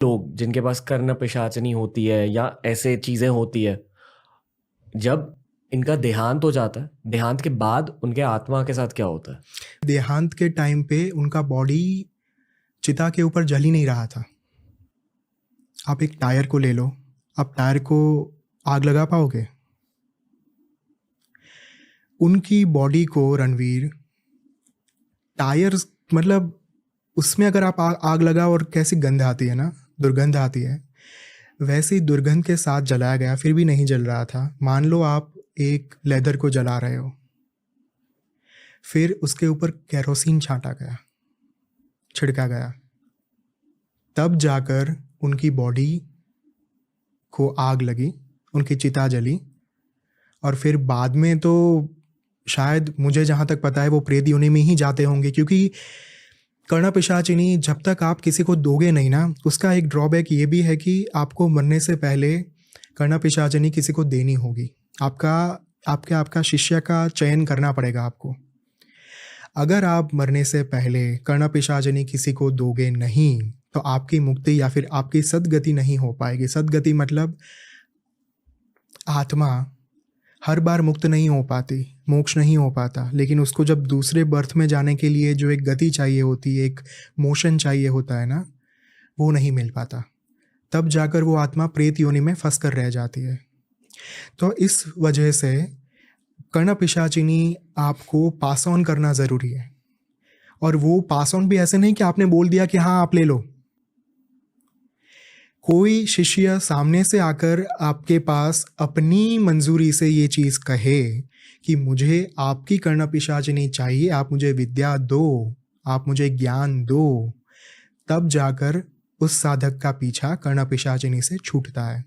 लोग जिनके पास कर्ण पिशाचनी होती है या ऐसे चीजें होती है, जब इनका देहांत हो जाता है, देहांत के बाद उनके आत्मा के साथ क्या होता है? देहांत के टाइम पे उनका बॉडी चिता के ऊपर जल ही नहीं रहा था। आप एक टायर को ले लो, आप टायर को आग लगा पाओगे? उनकी बॉडी को रणवीर, टायर मतलब उसमें अगर आप आग लगाओ और कैसी गंध आती है ना, दुर्गंध आती है, वैसी दुर्गंध के साथ जलाया गया, फिर भी नहीं जल रहा था। मान लो आप एक लेदर को जला रहे हो, फिर उसके ऊपर केरोसिन छिड़का गया, तब जाकर उनकी बॉडी को आग लगी, उनकी चिता जली। और फिर बाद में तो शायद, मुझे जहाँ तक पता है, वो प्रेत योनि में ही जाते होंगे, क्योंकि कर्ण पिशाचिनी जब तक आप किसी को दोगे नहीं ना, उसका एक ड्रॉबैक ये भी है कि आपको मरने से पहले कर्ण पिशाचिनी किसी को देनी होगी। आपका शिष्य का चयन करना पड़ेगा आपको। अगर आप मरने से पहले कर्ण पिशाचिनी किसी को दोगे नहीं, तो आपकी मुक्ति या फिर आपकी सद्गति नहीं हो पाएगी। सद्गति मतलब आत्मा हर बार मुक्त नहीं हो पाती, मोक्ष नहीं हो पाता, लेकिन उसको जब दूसरे बर्थ में जाने के लिए जो एक गति चाहिए होती है, एक मोशन चाहिए होता है ना, वो नहीं मिल पाता। तब जाकर वो आत्मा प्रेत योनि में फंस कर रह जाती है। तो इस वजह से कर्ण पिशाचिनी आपको पास ऑन करना ज़रूरी है। और वो पास ऑन भी ऐसे नहीं कि आपने बोल दिया कि हाँ आप ले लो। कोई शिष्य सामने से आकर आपके पास अपनी मंजूरी से ये चीज़ कहे कि मुझे आपकी कर्ण पिशाचिनी चाहिए, आप मुझे विद्या दो, आप मुझे ज्ञान दो, तब जाकर उस साधक का पीछा कर्ण पिशाचिनी से छूटता है।